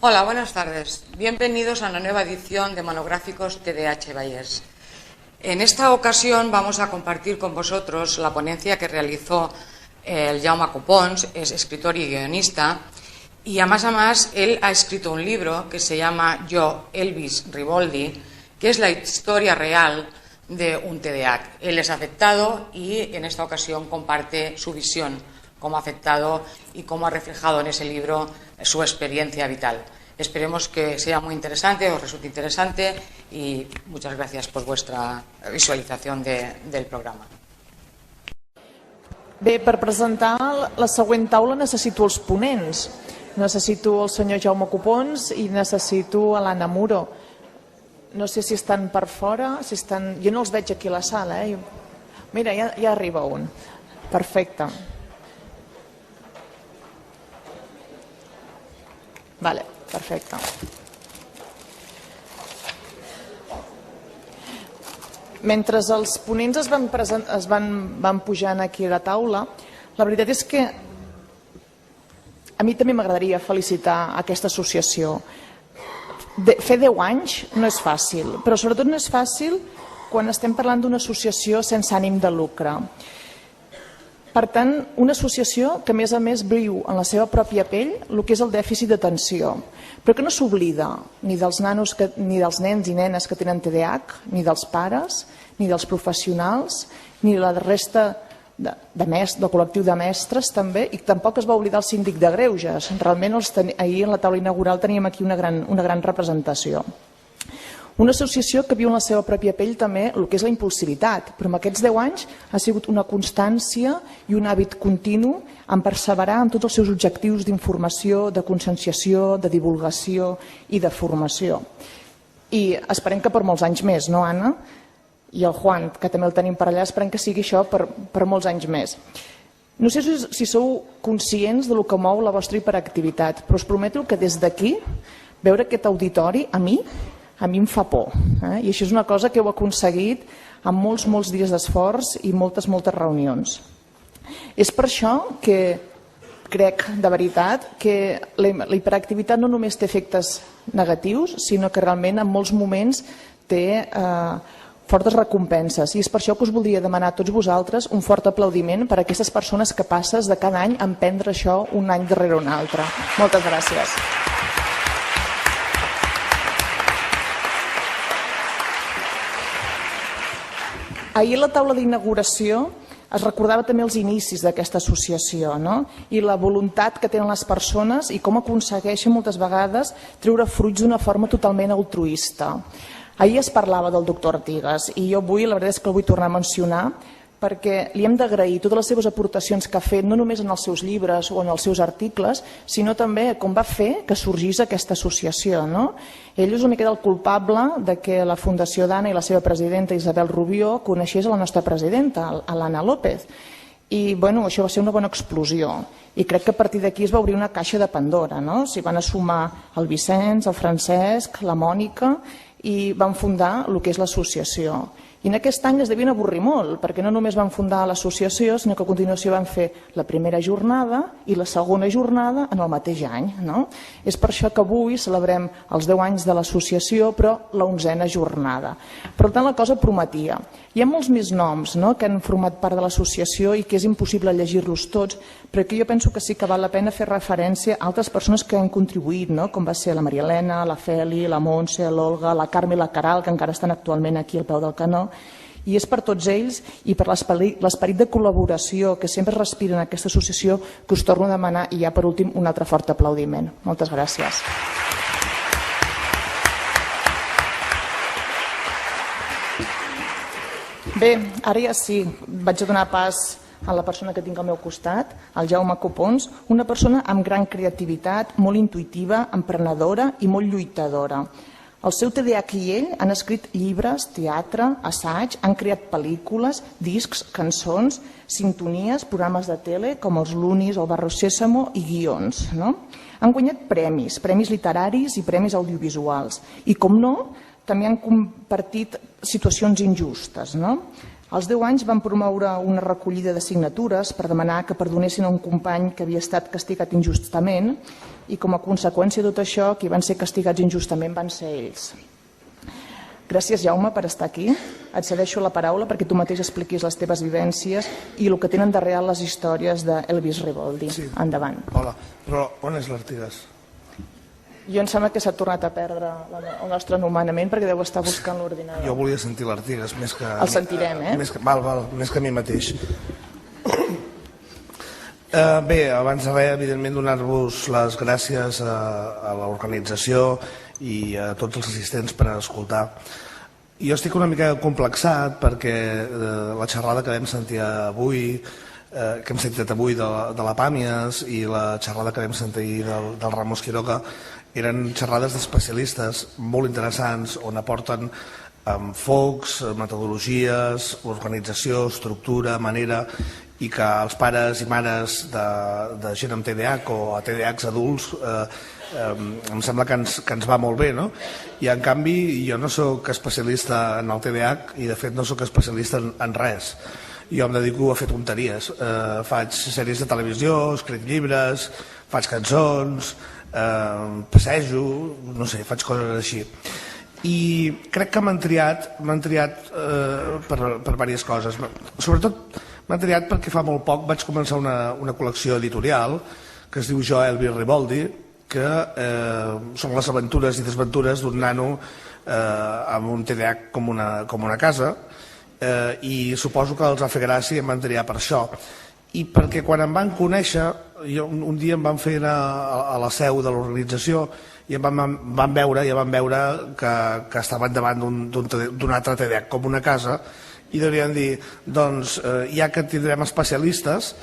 Hola, buenas tardes. Bienvenidos a una nueva edición de Monográficos TDAH Vallès. En esta ocasión vamos a compartir con vosotros la ponencia que realizó el Jaume Copons, es escritor y guionista, y además él ha escrito un libro que se llama Yo, Elvis Riboldi, que es la historia real de un TDAH. Él es afectado y en esta ocasión comparte su visión como afectado y cómo ha reflejado en ese libro su experiencia vital. Esperemos que sea muy interesante, os resulte interesante y muchas gracias por vuestra visualització del programa. Bé, per presentar la següent taula necessito els ponents. Necessito el senyor Jaume Copons i necessito l'Anna Muro. No sé si estan per fora, si estan... Jo no els veig aquí a la sala, eh? Mira, ja arriba un. Perfecte. Vale, perfecte. Mentre els ponents es van pujant aquí a la taula, la veritat és que a mi també m'agradaria felicitar aquesta associació. Fer 10 anys no és fàcil, però sobretot no és fàcil quan estem parlant d'una associació sense ànim de lucre. Per tant, una associació que a més viu en la seva pròpia pell el que és el dèficit d'atenció, però que no s'oblida ni dels nens i nenes que tenen TDAH, ni dels pares, ni dels professionals, ni de la resta del col·lectiu de mestres també, i tampoc es va oblidar el síndic de Greuges. Realment ahir en la taula inaugural teníem aquí una gran representació. Una associació que viu en la seva pròpia pell també el que és la impulsivitat, però en aquests 10 anys ha sigut una constància i un hàbit continu en perseverar en tots els seus objectius d'informació, de conscienciació, de divulgació i de formació. I esperem que per molts anys més, no, Anna? I el Juan, que també el tenim per allà, esperem que sigui això per molts anys més. No sé si sou conscients del que mou la vostra hiperactivitat, però us prometo que des d'aquí, veure aquest auditori, a mi em fa por. I això és una cosa que heu aconseguit amb molts dies d'esforç i moltes reunions. És per això que crec, de veritat, que la hiperactivitat no només té efectes negatius, sinó que realment en molts moments té fortes recompenses. I és per això que us voldria demanar a tots vosaltres un fort aplaudiment per a aquestes persones capaces de cada any emprendre això un any darrere un altre. Moltes gràcies. Ahir a la taula d'inauguració es recordava també els inicis d'aquesta associació, no? I la voluntat que tenen les persones i com aconsegueixen moltes vegades treure fruits d'una forma totalment altruista. Ahir es parlava del doctor Artigas i jo avui la veritat és que el vull tornar a mencionar perquè li hem d'agrair totes les seves aportacions que ha fet, no només en els seus llibres o en els seus articles, sinó també com va fer que sorgís aquesta associació. Ell és una mica el culpable que la Fundació d'Anna i la seva presidenta Isabel Rubió coneixés a la nostra presidenta, a l'Anna López. I això va ser una bona explosió. I crec que a partir d'aquí es va obrir una caixa de Pandora. S'hi van sumar el Vicenç, el Francesc, la Mònica i van fundar el que és l'associació. I en aquest any es devien avorrir molt, perquè no només van fundar l'associació, sinó que a continuació van fer la primera jornada i la segona jornada en el mateix any. És per això que avui celebrem els 10 anys de l'associació, però la 11a jornada. Per tant, la cosa prometia. Hi ha molts més noms que han format part de l'associació i que és impossible llegir-los tots, però que jo penso que sí que val la pena fer referència a altres persones que han contribuït, com va ser la Maria Elena, la Feli, la Montse, l'Olga, la Carme i la Caral, que encara estan actualment aquí al peu del canó. I és per tots ells i per l'esperit de col·laboració que sempre respira en aquesta associació que us torno a demanar i ja per últim un altre fort aplaudiment. Moltes gràcies. Bé, ara ja sí, vaig a donar pas a la persona que tinc al meu costat, el Jaume Copons, una persona amb gran creativitat, molt intuïtiva, emprenedora i molt lluitadora. El seu TDAH i ell han escrit llibres, teatre, assaig, han creat pel·lícules, discs, cançons, sintonies, programes de tele com els Lunis, el Barrio Sésamo i guions. Han guanyat premis literaris i premis audiovisuals i, com no, també han compartit situacions injustes. Als 10 anys van promoure una recollida de signatures per demanar que perdonessin a un company que havia estat castigat injustament i com a conseqüència de tot això qui van ser castigats injustament van ser ells. Gràcies, Jaume, per estar aquí. Et cedeixo la paraula perquè tu mateix expliquis les teves vivències i el que tenen de real les històries d'Elvis Riboldi. Endavant. Hola, però on és l'Artigas? Jo em sembla que s'ha tornat a perdre el nostre anomenament perquè deu estar buscant l'ordinador. Jo volia sentir l'Artigas més que... El sentirem, eh? Més que a mi mateix. Bé, abans de res, evidentment, donar-vos les gràcies a l'organització i a tots els assistents per escoltar. Jo estic una mica complexat perquè la xerrada que vam sentir avui, que hem sentit avui de la Pàmies i la xerrada que vam sentir del Ramos Quiroga eren xerrades d'especialistes molt interessants on aporten enfocs, metodologies, organització, estructura, manera, i que els pares i mares de gent amb TDAH o a TDAHs adults em sembla que ens va molt bé, no? I en canvi jo no sóc especialista en el TDAH i de fet no sóc especialista en res. Jo em dedico a fer tonteries, faig sèries de televisió, escric llibres, faig cançons, passejo, no sé, faig coses així. I crec que m'han triat per diverses coses. Sobretot m'han triat perquè fa molt poc vaig començar una col·lecció editorial que es diu Jo, Elvis Riboldi, que són les aventures i desventures d'un nano amb un TDAH com una casa, i suposo que els va fer gràcia i em van triar per això. I perquè quan em van conèixer, un dia em van fer a la seu de l'organització i van veure que estaven davant d'un altre TDAH com una casa i deurien dir, doncs, ja que tindrem especialistes,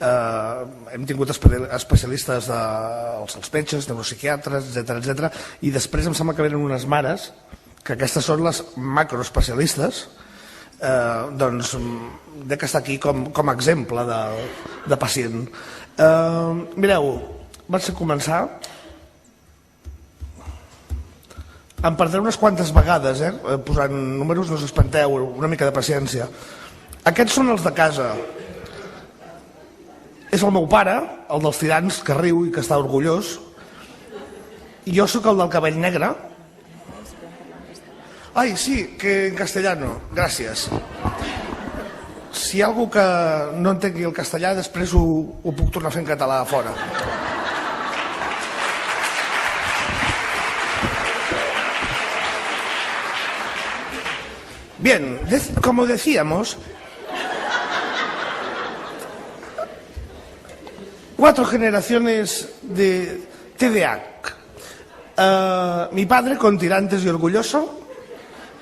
hem tingut especialistes dels metges, neuropsiquiatres, etc. I després em sembla que venen unes mares, que aquestes són les macroespecialistes, doncs dec estar aquí com a exemple de pacient. Mireu, vaig a començar. Em perdré unes quantes vegades, posant números, no us espanteu, una mica de paciència. Aquests són els de casa. És el meu pare, el dels tirants, que riu i que està orgullós. I jo sóc el del cabell negre. Ai, sí, que en castellano. Gràcies. Si hi ha algú que no entengui el castellà, després ho puc tornar a fer en català a fora. Bien, como decíamos, 4 generaciones de TDAH. Mi padre con tirantes y orgulloso,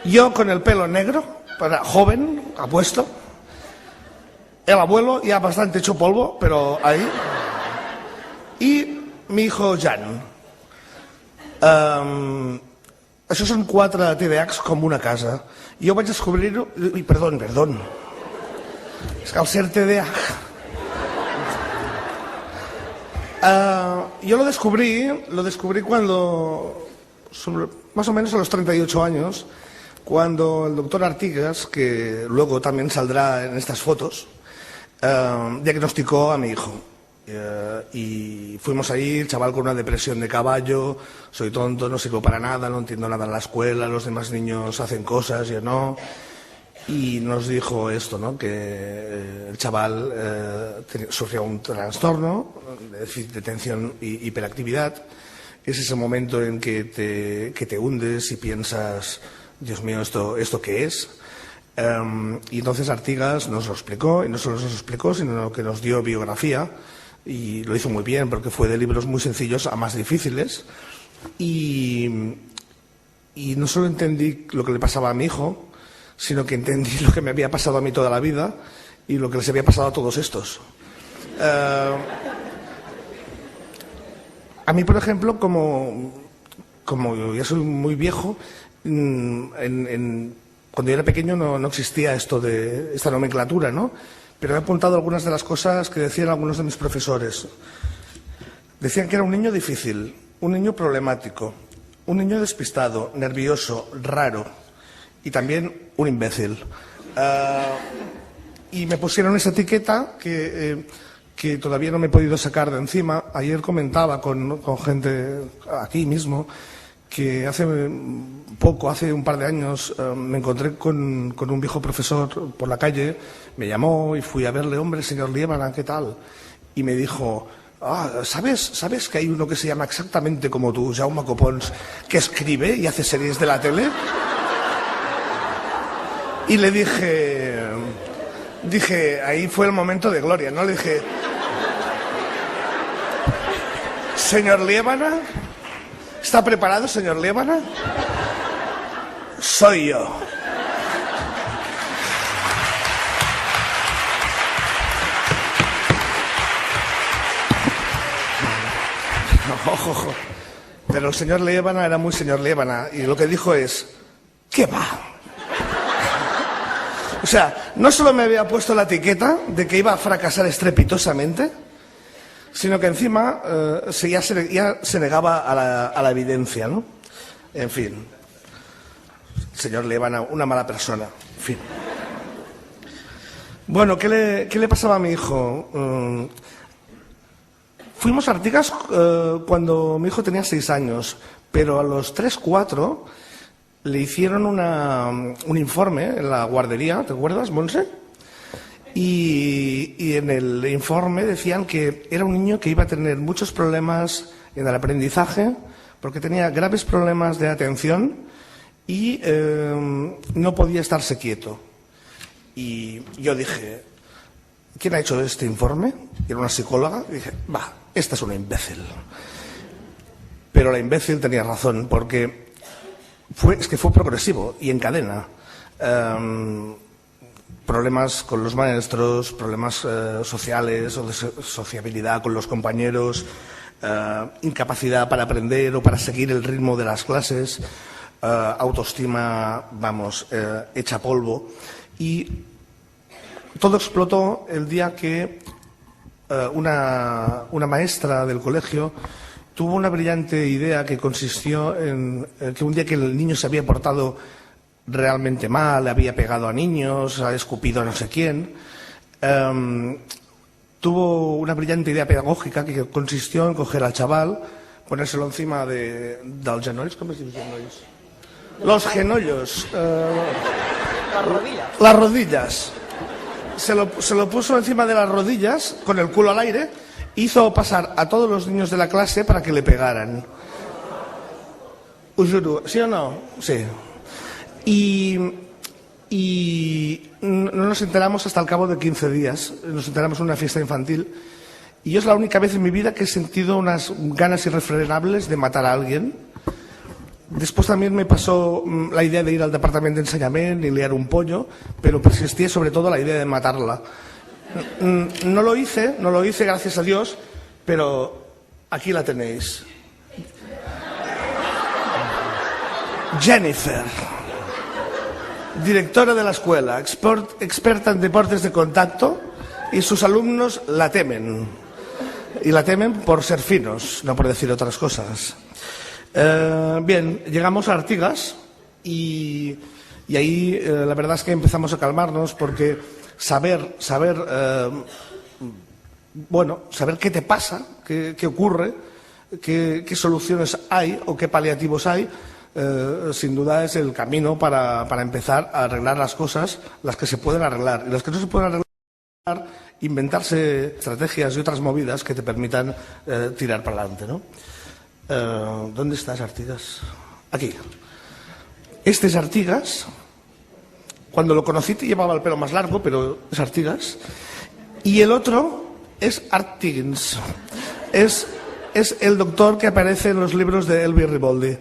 yo con el pelo negro, joven, apuesto, el abuelo ya bastante hecho polvo, pero ahí, y mi hijo Jan. Això són 4 TDAHs com una casa. Jo vaig descobrir-ho... Perdó. És que al ser TDAH... Yo lo descubrí cuando, más o menos a los 38 años, cuando el doctor Artigas, que luego también saldrá en estas fotos, diagnosticó a mi hijo. Y fuimos ahí, el chaval con una depresión de caballo, soy tonto, no sirvo para nada, no entiendo nada en la escuela, los demás niños hacen cosas, yo no. Y nos dijo esto, ¿no? Que el chaval sufría un trastorno de déficit de atención y hiperactividad. Es ese momento en que te hundes y piensas, Dios mío, ¿esto qué es? Y entonces Artigas nos lo explicó, y no solo nos lo explicó, sino que nos dio biografía, y lo hizo muy bien porque fue de libros muy sencillos a más difíciles, y no solo entendí lo que le pasaba a mi hijo, sino que entendí lo que me había pasado a mí toda la vida y lo que les había pasado a todos estos. A mí, por ejemplo, como ya soy muy viejo, cuando yo era pequeño no existía esta nomenclatura, ¿no? Pero he apuntado algunas de las cosas que decían algunos de mis profesores. Decían que era un niño difícil, un niño problemático, un niño despistado, nervioso, raro y también un imbécil. Y me pusieron esa etiqueta que que todavía no me he podido sacar de encima. Ayer comentaba con gente aquí mismo que hace un par de años, me encontré con un viejo profesor por la calle, me llamó y fui a verle, hombre, señor Liébana, ¿qué tal? Y me dijo, ¿sabes que hay uno que se llama exactamente como tú, Jaume Copons, que escribe y hace series de la tele? Y le dije, ahí fue el momento de gloria, ¿no? Le dije, señor Liébana, ¿está preparado, señor Liébana? Soy yo. Ojo. Pero el señor Liébana era muy señor Liébana y lo que dijo es, ¿qué va? O sea, no solo me había puesto la etiqueta de que iba a fracasar estrepitosamente, sino que encima ya se negaba a la evidencia, ¿no? En fin, señor Liébana, una mala persona, en fin. Bueno, ¿qué le pasaba a mi hijo? Fuimos a Artigas cuando mi hijo tenía 6 años, pero a los 3, 4 le hicieron un informe en la guardería, ¿te acuerdas, Monse? Y en el informe decían que era un niño que iba a tener muchos problemas en el aprendizaje, porque tenía graves problemas de atención y no podía estarse quieto. Y yo dije, ¿quién ha hecho este informe? Era una psicóloga. Y dije, esta es una imbécil. Pero la imbécil tenía razón, porque fue progresivo y en cadena. Problemas con los maestros, problemas sociales o de sociabilidad con los compañeros, incapacidad para aprender o para seguir el ritmo de las clases, autoestima, hecha polvo. Y todo explotó el día que una maestra del colegio tuvo una brillante idea que consistió en que un día que el niño se había portado realmente mal, había pegado a niños, ha escupido a no sé quién, tuvo una brillante idea pedagógica que consistió en coger al chaval, ponérselo encima dels genolls, ¿cómo se dice genolls? Los genollos. Las rodillas. Se lo puso encima de las rodillas, con el culo al aire, hizo pasar a todos los niños de la clase para que le pegaran. Us juro, ¿sí o no? Sí. Y no nos enteramos hasta el cabo de 15 días. Nos enteramos en una fiesta infantil. Y es la única vez en mi vida que he sentido unas ganas irrefrenables de matar a alguien. Después también me pasó la idea de ir al departamento de enseñamiento y liar un pollo, pero persistía sobre todo la idea de matarla. No lo hice, gracias a Dios, pero aquí la tenéis. Jennifer, directora de la escuela, experta en deportes de contacto, y sus alumnos la temen. Y la temen por ser finos, no por decir otras cosas. Bien, llegamos a Artigas y ahí la verdad es que empezamos a calmarnos porque saber qué te pasa, qué ocurre, qué soluciones hay o qué paliativos hay, sin duda es el camino para empezar a arreglar las cosas, las que se pueden arreglar. Y las que no se pueden arreglar, inventarse estrategias y otras movidas que te permitan tirar para adelante, ¿no? ¿Dónde estás, Artigas? Aquí. Este es Artigas. Cuando lo conocí te llevaba el pelo más largo, pero es Artigas. Y el otro es Artigins. Es el doctor que aparece en los libros de Elvis Riboldi.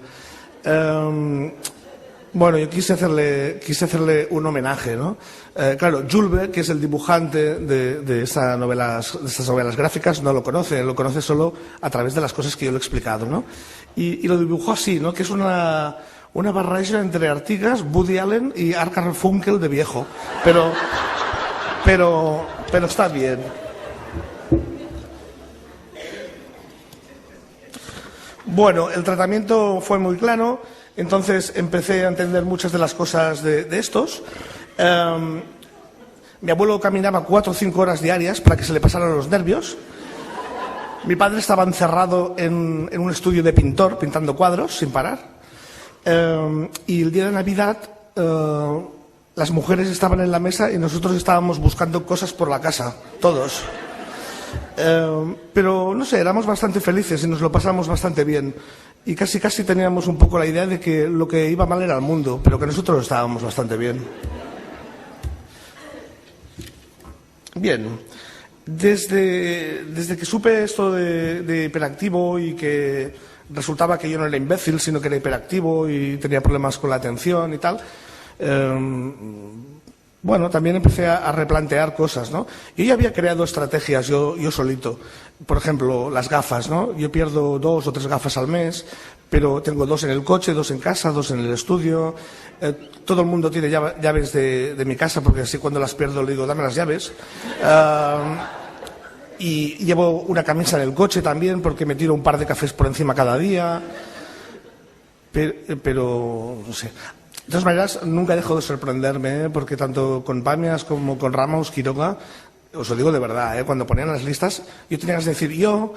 Bueno, yo quise hacerle un homenaje, ¿no? Claro, Julve, que es el dibujante de estas novelas gráficas, no lo conoce solo a través de las cosas que yo le he explicado, ¿no? Y lo dibujó así, ¿no? Que es una barreja entre Artigas, Woody Allen y Art Garfunkel de viejo. Pero está bien. Bueno, el tratamiento fue muy claro. Entonces empecé a entender muchas de las cosas de estos. Mi abuelo caminaba 4 o 5 horas diarias para que se le pasaran los nervios. Mi padre estaba encerrado en un estudio de pintor, pintando cuadros sin parar. Y el día de Navidad las mujeres estaban en la mesa y nosotros estábamos buscando cosas por la casa, todos. Pero no sé, éramos bastante felices y nos lo pasamos bastante bien. Y casi teníamos un poco la idea de que lo que iba mal era el mundo, pero que nosotros estábamos bastante bien. Bien, desde que supe esto de hiperactivo y que resultaba que yo no era imbécil, sino que era hiperactivo y tenía problemas con la atención y tal, bueno, también empecé a replantear cosas, ¿no? Yo ya había creado estrategias yo solito. Por ejemplo, las gafas, ¿no? Yo pierdo 2 o 3 gafas al mes, pero tengo 2 en el coche, 2 en casa, 2 en el estudio. Todo el mundo tiene llaves de mi casa, porque así cuando las pierdo le digo, dame las llaves. Y llevo una camisa en el coche también, porque me tiro un par de cafés por encima cada día. Pero no sé. De todas maneras, nunca dejo de sorprenderme, porque tanto con Pamias como con Ramos Quiroga, os lo digo de verdad, cuando ponían las listas, yo tenía que decir yo,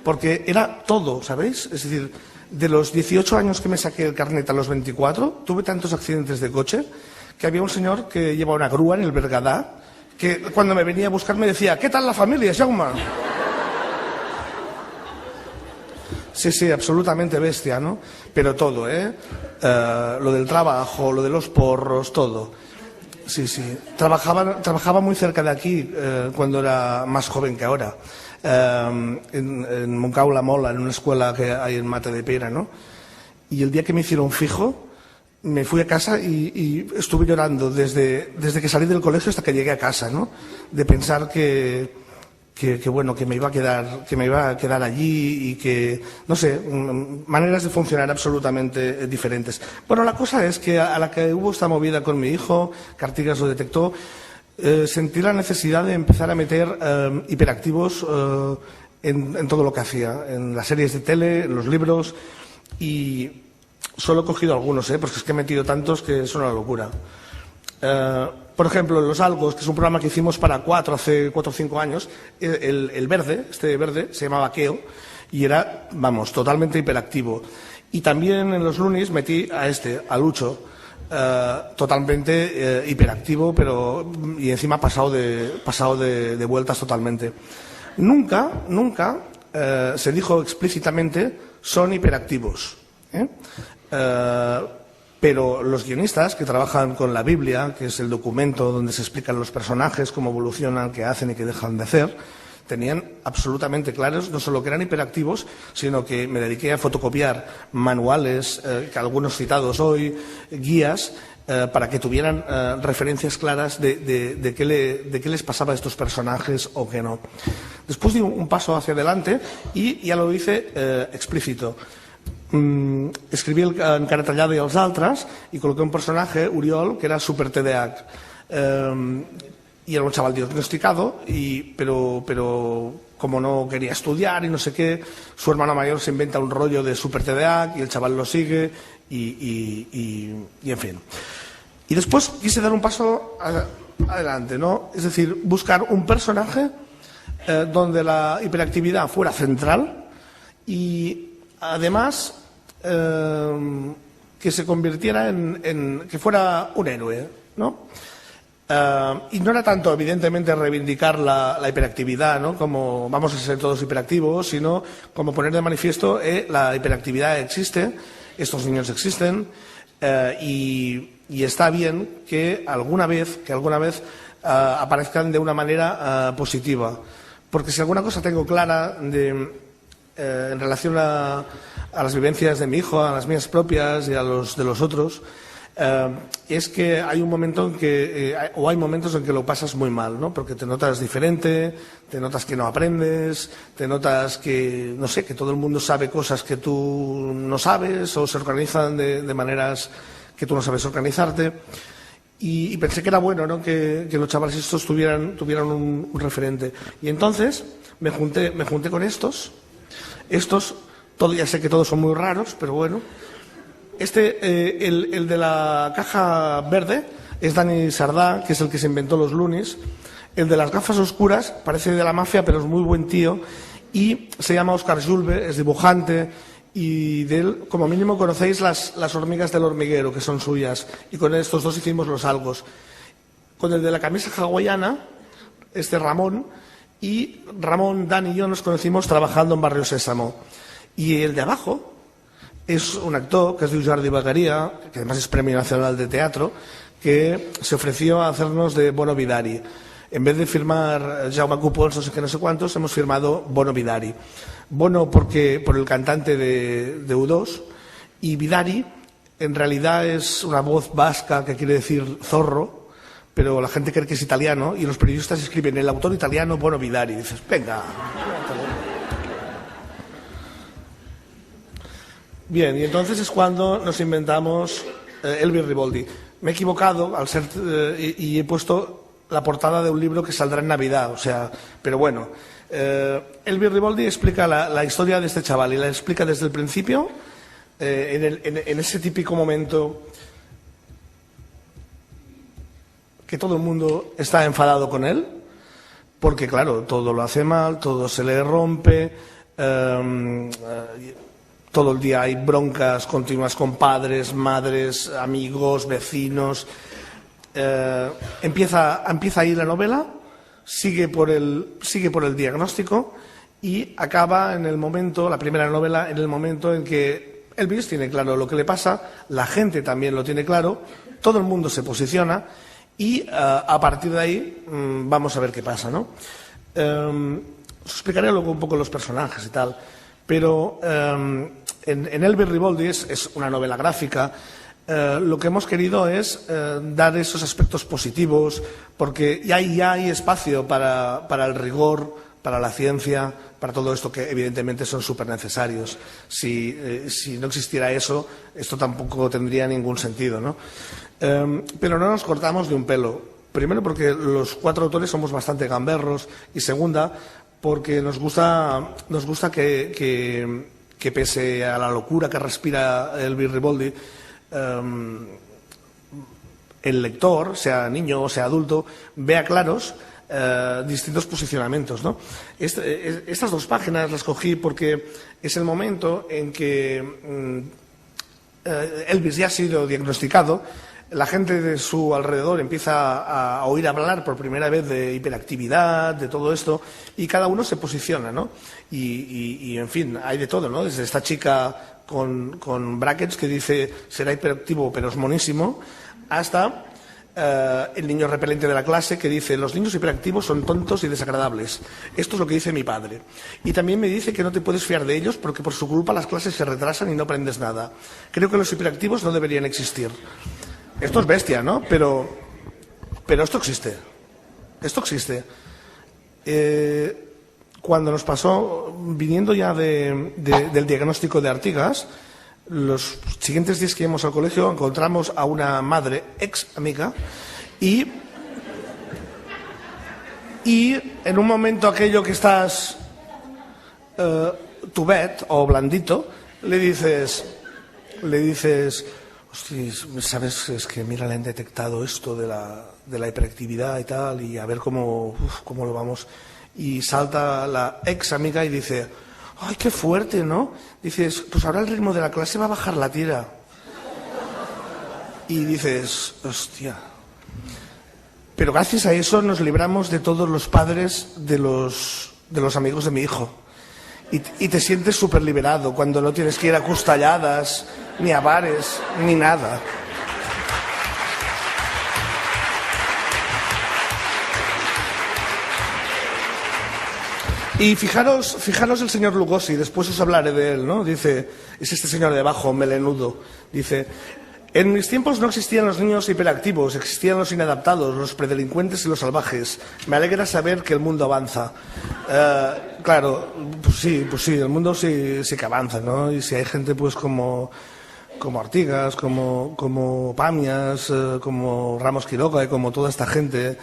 porque era todo, ¿sabéis? Es decir, de los 18 años que me saqué el carnet a los 24, tuve tantos accidentes de coche que había un señor que llevaba una grúa en el Bergadá, que cuando me venía a buscar me decía, ¿qué tal la familia, Jaume? Sí, absolutamente bestia, ¿no? Pero todo, lo del trabajo, lo de los porros, todo. Sí. Trabajaba muy cerca de aquí cuando era más joven que ahora. En Montcau la Mola, en una escuela que hay en Matadepera, ¿no? Y el día que me hicieron fijo, me fui a casa y estuve llorando desde que salí del colegio hasta que llegué a casa, ¿no? De pensar que bueno, que me iba a quedar allí y que, no sé, maneras de funcionar absolutamente diferentes. Bueno, la cosa es que a la que hubo esta movida con mi hijo, que Artigas lo detectó, sentí la necesidad de empezar a meter hiperactivos en todo lo que hacía, en las series de tele, en los libros, y solo he cogido algunos, porque es que he metido tantos que es una locura. Por ejemplo, Los Algos, que es un programa que hicimos para hace 4 o 5 años, el verde, este verde, se llamaba Keo, y era, vamos, totalmente hiperactivo. Y también en los Lunis metí a Lucho, totalmente hiperactivo, y encima pasado de vueltas totalmente. Nunca se dijo explícitamente son hiperactivos. Pero los guionistas que trabajan con la Biblia, que es el documento donde se explican los personajes, cómo evolucionan, qué hacen y qué dejan de hacer, tenían absolutamente claros no solo que eran hiperactivos, sino que me dediqué a fotocopiar manuales, que algunos citados hoy, guías, para que tuvieran referencias claras de qué les pasaba a estos personajes o qué no. Después di un paso hacia adelante y ya lo hice explícito. Escribí el Encara tallada i els altres y coloqué un personaje, Uriol, que era super TDAH, y era un chaval diagnosticado, pero como no quería estudiar y no sé qué, su hermano mayor se inventa un rollo de super TDAH y el chaval lo sigue y en fin. Y después quise dar un paso adelante, ¿no? Es decir, buscar un personaje donde la hiperactividad fuera central y además que se convirtiera que fuera un héroe, ¿no? Y no era tanto, evidentemente, reivindicar la hiperactividad, ¿no? Como vamos a ser todos hiperactivos, sino como poner de manifiesto la hiperactividad existe, estos niños existen, y está bien que alguna vez aparezcan de una manera positiva. Porque si alguna cosa tengo clara en relación a las vivencias de mi hijo, a las mías propias y a los de los otros, es que hay un momento hay momentos en que lo pasas muy mal, ¿no? Porque te notas diferente, te notas que no aprendes, te notas que, no sé, que todo el mundo sabe cosas que tú no sabes o se organizan de maneras que tú no sabes organizarte. Y pensé que era bueno, ¿no? que los chavales estos tuvieran un referente. Y entonces me junté con estos, ya sé que todos son muy raros, pero bueno. El de la caja verde es Dani Sardá, que es el que se inventó los Loonies. El de las gafas oscuras parece de la mafia, pero es muy buen tío, y se llama Óscar Julve, es dibujante, y de él, como mínimo, conocéis las hormigas del hormiguero, que son suyas, y con estos dos hicimos los algos. Con el de la camisa hawaiana, Ramón, y Ramón, Dani y yo nos conocimos trabajando en Barrio Sésamo. Y el de abajo es un actor que es de Jordi Bagaria, que además es Premio Nacional de Teatro, que se ofreció a hacernos de Bono Vidari. En vez de firmar Jaume Cupons, no sé qué, no sé cuántos, hemos firmado Bono Vidari. Bono por el cantante de U2, y Vidari en realidad es una voz vasca que quiere decir zorro, pero la gente cree que es italiano y los periodistas escriben el autor italiano Bono Vidari. Y dices, venga. Bien, y entonces es cuando nos inventamos Elvis Riboldi. Me he equivocado y he puesto la portada de un libro que saldrá en Navidad, pero bueno. Elvis Riboldi explica la historia de este chaval y la explica desde el principio, en ese típico momento que todo el mundo está enfadado con él, porque claro, todo lo hace mal, todo se le rompe, todo el día hay broncas continuas con padres, madres, amigos, vecinos. Empieza ahí la novela, sigue por el diagnóstico y acaba en el momento, la primera novela, en el momento en que Elvis tiene claro lo que le pasa, la gente también lo tiene claro, todo el mundo se posiciona y a partir de ahí vamos a ver qué pasa, ¿no? Os explicaré luego un poco los personajes y tal, pero en Elvis Riboldi es una novela gráfica. Lo que hemos querido es dar esos aspectos positivos, porque ya hay espacio para el rigor, para la ciencia, para todo esto que evidentemente son súper necesarios. Si no existiera eso, esto tampoco tendría ningún sentido, ¿no? Pero no nos cortamos de un pelo. Primero porque los cuatro autores somos bastante gamberros y segunda porque nos gusta que pese a la locura que respira Elvis Riboldi, el lector, sea niño o sea adulto, vea claros distintos posicionamientos, ¿no? Estas dos páginas las cogí porque es el momento en que Elvis ya ha sido diagnosticado, la gente de su alrededor empieza a oír hablar por primera vez de hiperactividad, de todo esto, y cada uno se posiciona, ¿no? Y en fin, hay de todo, ¿no? Desde esta chica con brackets que dice será hiperactivo pero es monísimo, hasta el niño repelente de la clase que dice los niños hiperactivos son tontos y desagradables. Esto es lo que dice mi padre. Y también me dice que no te puedes fiar de ellos porque por su culpa las clases se retrasan y no aprendes nada. Creo que los hiperactivos no deberían existir. Esto es bestia, ¿no? Pero esto existe. Esto existe. Cuando nos pasó, viniendo ya del diagnóstico de Artigas, los siguientes días que íbamos al colegio encontramos a una madre ex amiga y en un momento aquello que estás tubet o blandito, le dices, hostia, ¿sabes? Es que mira, le han detectado esto de la hiperactividad y tal, y a ver cómo lo vamos. Y salta la ex amiga y dice, ¡ay, qué fuerte!, ¿no? Dices, pues ahora el ritmo de la clase va a bajar la tira. Y dices, hostia. Pero gracias a eso nos libramos de todos los padres de los amigos de mi hijo. Y te sientes súper liberado cuando no tienes que ir a custalladas, ni a bares, ni nada. Y fijaros el señor Lugosi, después os hablaré de él, ¿no? Dice, es este señor de abajo, melenudo. Dice, en mis tiempos no existían los niños hiperactivos, existían los inadaptados, los predelincuentes y los salvajes. Me alegra saber que el mundo avanza. Claro, pues sí, el mundo sí que avanza, ¿no? Y si hay gente pues como Artigas, como Pamias, como Ramos Quiroga y como toda esta gente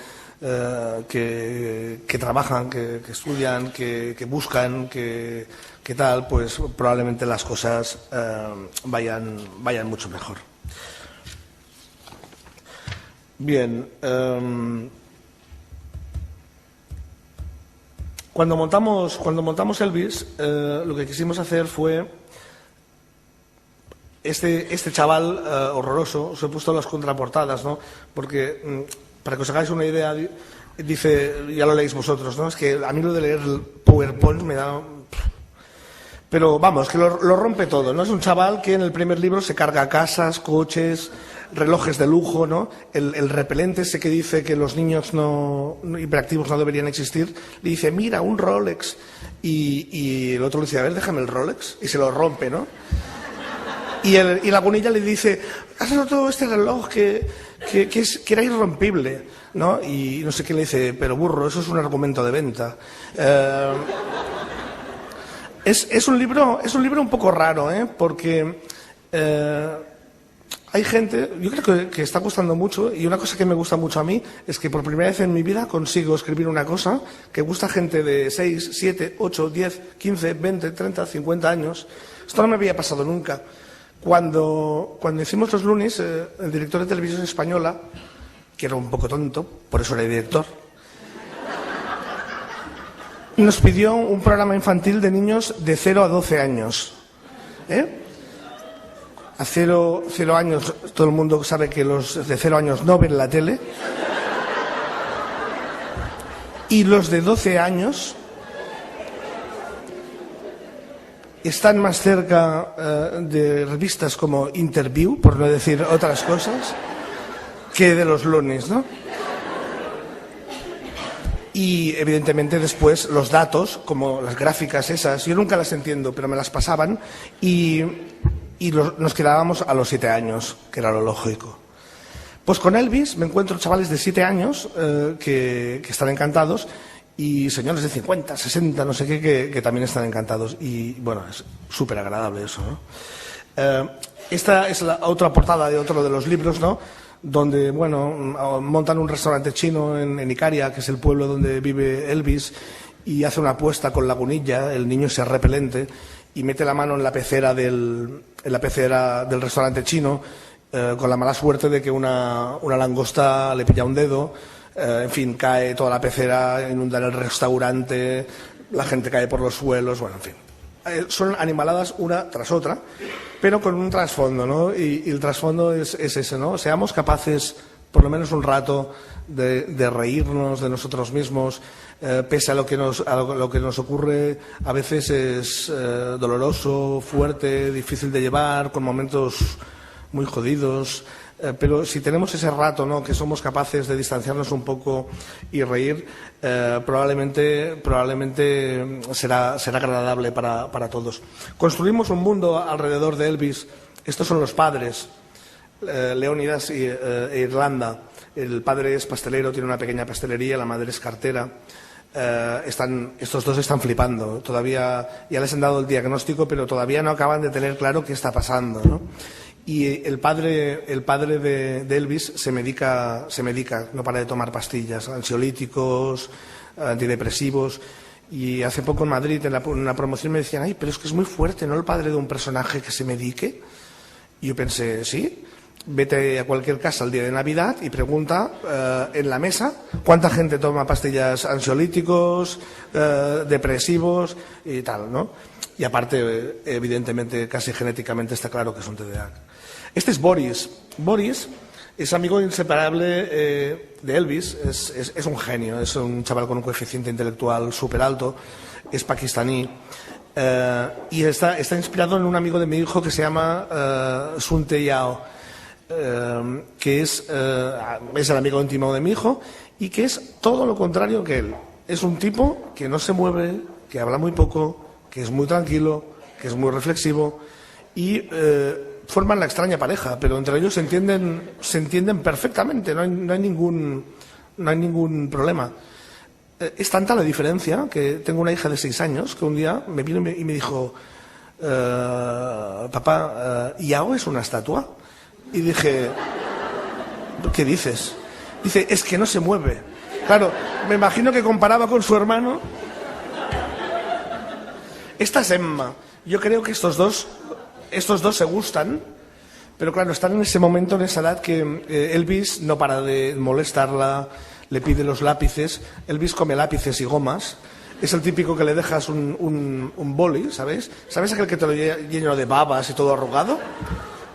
que trabajan, que estudian, que buscan, que tal, pues probablemente las cosas vayan mucho mejor. Bien. Cuando montamos Elvis, lo que quisimos hacer fue este chaval horroroso. Os he puesto las contraportadas, ¿no? Porque, para que os hagáis una idea, dice, ya lo leéis vosotros, ¿no? Es que a mí lo de leer el PowerPoint me da... Pero vamos, que lo rompe todo, ¿no? Es un chaval que en el primer libro se carga casas, coches, relojes de lujo, ¿no? El repelente ese que dice que los niños hiperactivos no deberían existir, le dice, mira, un Rolex. Y el otro le dice, a ver, déjame el Rolex. Y se lo rompe, ¿no? Y Lagunilla le dice, has roto este reloj que era irrompible, ¿no? Y no sé qué le dice, pero burro, eso es un argumento de venta. Es un libro un poco raro, porque hay gente, yo creo que está gustando mucho, y una cosa que me gusta mucho a mí es que por primera vez en mi vida consigo escribir una cosa que gusta a gente de 6, 7, 8, 10, 15, 20, 30, 50 años. Esto no me había pasado nunca. Cuando hicimos los lunes, el director de Televisión Española, que era un poco tonto, por eso era director, nos pidió un programa infantil de niños de 0 a 12 años. A 0 años, todo el mundo sabe que los de 0 años no ven la tele. Y los de 12 años están más cerca de revistas como Interview, por no decir otras cosas, que de los lunes, ¿no? Y evidentemente después los datos, como las gráficas esas, yo nunca las entiendo, pero me las pasaban y nos quedábamos a los 7 años, que era lo lógico. Pues con Elvis me encuentro chavales de 7 años que están encantados y señores de 50, 60, no sé qué, que también están encantados. Y bueno, es súper agradable eso, ¿no? Esta es la otra portada de otro de los libros, ¿no? Donde, bueno, montan un restaurante chino en Icaria, que es el pueblo donde vive Elvis, y hace una apuesta con Lagunilla, el niño ese repelente, y mete la mano en la pecera del restaurante chino, con la mala suerte de que una langosta le pilla un dedo, en fin, cae toda la pecera, inunda el restaurante, la gente cae por los suelos, bueno, en fin. Son animaladas una tras otra, pero con un trasfondo, ¿no? Y el trasfondo es ese, ¿no? Seamos capaces, por lo menos un rato, de reírnos de nosotros mismos, pese a lo que nos ocurre. A veces es doloroso, fuerte, difícil de llevar, con momentos muy jodidos. Pero si tenemos ese rato, ¿no?, que somos capaces de distanciarnos un poco y reír, probablemente será agradable para todos. Construimos un mundo alrededor de Elvis. Estos son los padres, Leónidas e Irlanda. El padre es pastelero, tiene una pequeña pastelería, la madre es cartera. Estos dos están flipando. Todavía ya les han dado el diagnóstico, pero todavía no acaban de tener claro qué está pasando, ¿no? Y el padre de Elvis se medica, no para de tomar pastillas, ansiolíticos, antidepresivos. Y hace poco en Madrid, en una promoción, me decían, ay, pero es que es muy fuerte, ¿no?, el padre de un personaje que se medique. Y yo pensé, sí, vete a cualquier casa el día de Navidad y pregunta en la mesa cuánta gente toma pastillas ansiolíticos, depresivos y tal, ¿no? Y aparte, evidentemente, casi genéticamente está claro que es un TDAH. Este es Boris. Boris es amigo inseparable de Elvis, es un genio, es un chaval con un coeficiente intelectual súper alto, es pakistaní, y está inspirado en un amigo de mi hijo que se llama Sunte Yao, que es el amigo íntimo de mi hijo y que es todo lo contrario que él. Es un tipo que no se mueve, que habla muy poco, que es muy tranquilo, que es muy reflexivo y forman la extraña pareja, pero entre ellos se entienden perfectamente, no hay ningún problema. Es tanta la diferencia que tengo una hija de 6 años que un día me vino y me dijo, papá, ¿Yao es una estatua? Y dije, ¿qué dices? Dice, es que no se mueve. Claro, me imagino que comparaba con su hermano. Esta es Emma. Yo creo que estos dos se gustan, Pero claro, están en ese momento, en esa edad, que Elvis no para de molestarla, le pide los lápices. Elvis come lápices y gomas. Es el típico que le dejas un boli, ¿sabes? ¿Sabes aquel que te lo lleno de babas y todo arrugado?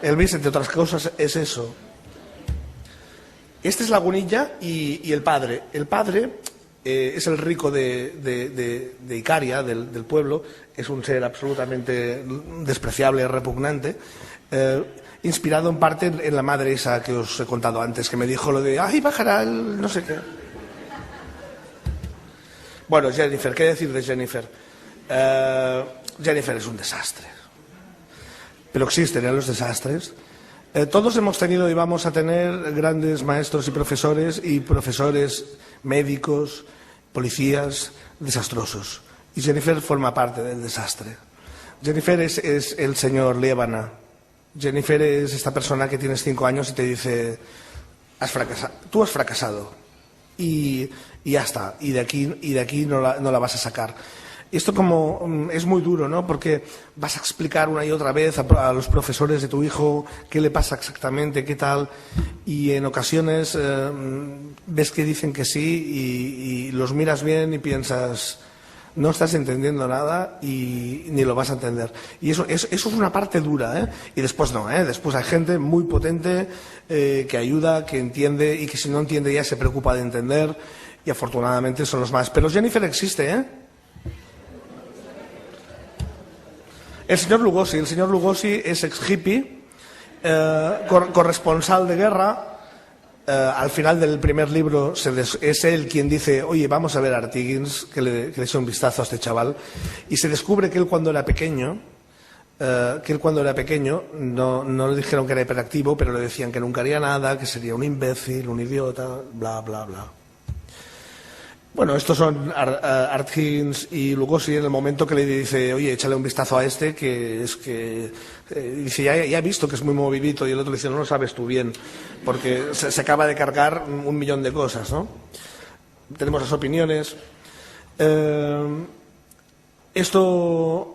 Elvis, entre otras cosas, es eso. Esta es Lagunilla y el padre. El padre es el rico de Icaria, del pueblo. Es un ser absolutamente despreciable, repugnante. Inspirado en parte en la madre esa que os he contado antes, que me dijo lo de ¡ay, bajará el no sé qué! Bueno, Jennifer, ¿qué decir de Jennifer? Jennifer es un desastre. Pero existen los desastres. Todos hemos tenido y vamos a tener grandes maestros y profesores médicos, policías desastrosos. Y Jennifer forma parte del desastre. Jennifer es el señor Liébana. Jennifer es esta persona que tienes 5 años y te dice tú has fracasado y ya está, y de aquí no la vas a sacar. Esto como es muy duro, ¿no? Porque vas a explicar una y otra vez a los profesores de tu hijo qué le pasa exactamente, qué tal, y en ocasiones ves que dicen que sí y los miras bien y piensas no estás entendiendo nada y ni lo vas a entender. Y eso es una parte dura, ¿eh? Y después no, ¿eh? Después hay gente muy potente que ayuda, que entiende y que si no entiende ya se preocupa de entender y afortunadamente son los más. Pero Jennifer existe, ¿eh? El señor Lugosi es ex hippie, corresponsal de guerra. Al final del primer libro es él quien dice, oye, vamos a ver a Artigas, que le eche un vistazo a este chaval, y se descubre que él cuando era pequeño, no le dijeron que era hiperactivo, pero le decían que nunca haría nada, que sería un imbécil, un idiota, bla, bla, bla. Bueno, estos son Artgins y Lugosi en el momento que le dice, oye, échale un vistazo a este, que es que... dice, ya he visto que es muy movidito, y el otro le dice, no lo sabes tú bien, porque se acaba de cargar 1.000.000 de cosas, ¿no? Tenemos las opiniones. Estos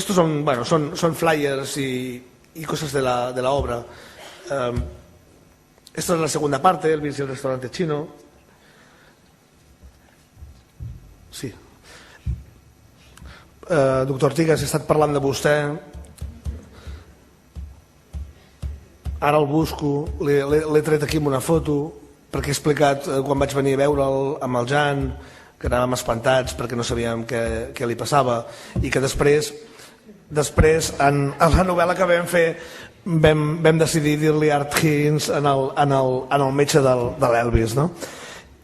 son, bueno, son flyers y cosas de la obra. Esta es la segunda parte, Elvis y el restaurante chino. Sí. Doctor Artigas, he estat parlant de vostè. Ara el busco, l'he tret aquí amb una foto, perquè he explicat quan vaig venir a veure'l amb el Jan, que anàvem espantats perquè no sabíem què li passava, i que després en la novel·la que vam fer vam decidir dir-li Artgins en el metge de l'Elvis, no?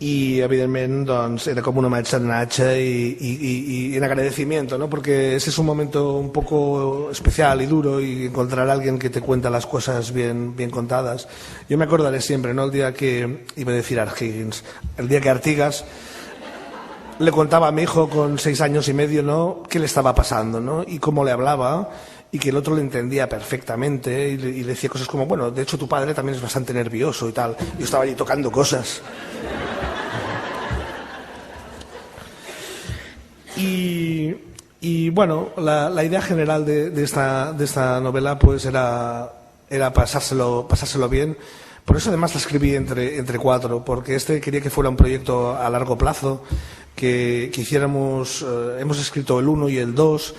Y evidentemente doncs, era como un homenaje y en agradecimiento, ¿no? Porque ese es un momento un poco especial y duro, y encontrar a alguien que te cuenta las cosas bien contadas. Yo me acordaré siempre, ¿no? El día que, iba a decir Artgins, el día que Artigas le contaba a mi hijo con 6 años y medio, ¿no?, qué le estaba pasando, ¿no?, y cómo le hablaba, y que el otro le entendía perfectamente y le decía cosas como, bueno, de hecho tu padre también es bastante nervioso y tal. Yo estaba allí tocando cosas. Y bueno, la idea general de esta novela pues era pasárselo bien. Por eso además la escribí entre 4, porque quería que fuera un proyecto a largo plazo, que hiciéramos, hemos escrito el 1 y el 2,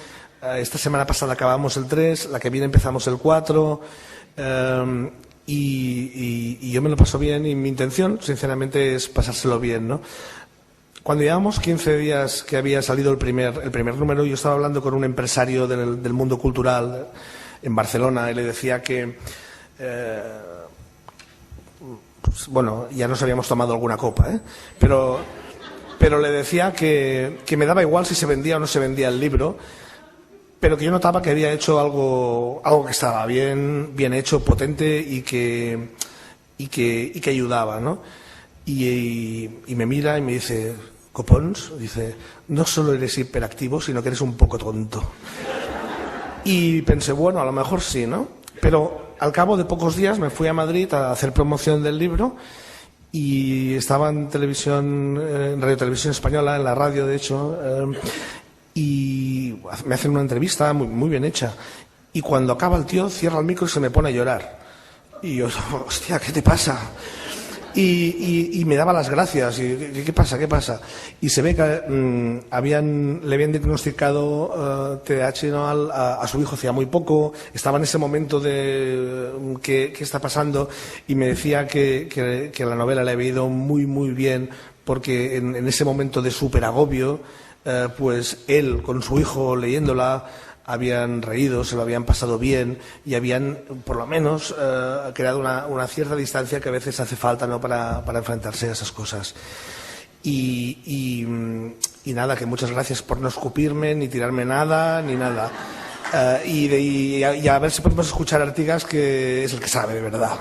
esta semana pasada acabamos el 3, la que viene empezamos el 4, y yo me lo paso bien, y mi intención sinceramente es pasárselo bien, ¿no? Cuando llevamos 15 días que había salido el primer número, yo estaba hablando con un empresario del mundo cultural en Barcelona y le decía que, bueno, ya nos habíamos tomado alguna copa, pero le decía que me daba igual si se vendía o no se vendía el libro, pero que yo notaba que había hecho algo que estaba bien hecho, potente y que ayudaba, ¿no? Y me mira y me dice, Copons, dice, no solo eres hiperactivo, sino que eres un poco tonto. Y pensé, bueno, a lo mejor sí, ¿no? Pero al cabo de pocos días me fui a Madrid a hacer promoción del libro y estaba en televisión, en Radio Televisión Española, en la radio de hecho, y me hacen una entrevista muy bien hecha. y cuando acaba el tío cierra el micro y se me pone a llorar. Y yo, hostia, ¿qué te pasa? Y me daba las gracias. Y, ¿qué pasa? ¿Qué pasa? Y se ve que le habían diagnosticado TDAH, ¿no? a su hijo hacía muy poco. Estaba en ese momento de ¿qué está pasando? Y me decía que la novela le había ido muy, muy bien, porque en ese momento de súper agobio, pues él con su hijo leyéndola habían reído, se lo habían pasado bien y habían, por lo menos, creado una cierta distancia que a veces hace falta, ¿no? para enfrentarse a esas cosas. Y nada, que muchas gracias por no escupirme, ni tirarme nada, ni nada. Y a ver si podemos escuchar a Artigas, que es el que sabe, de verdad.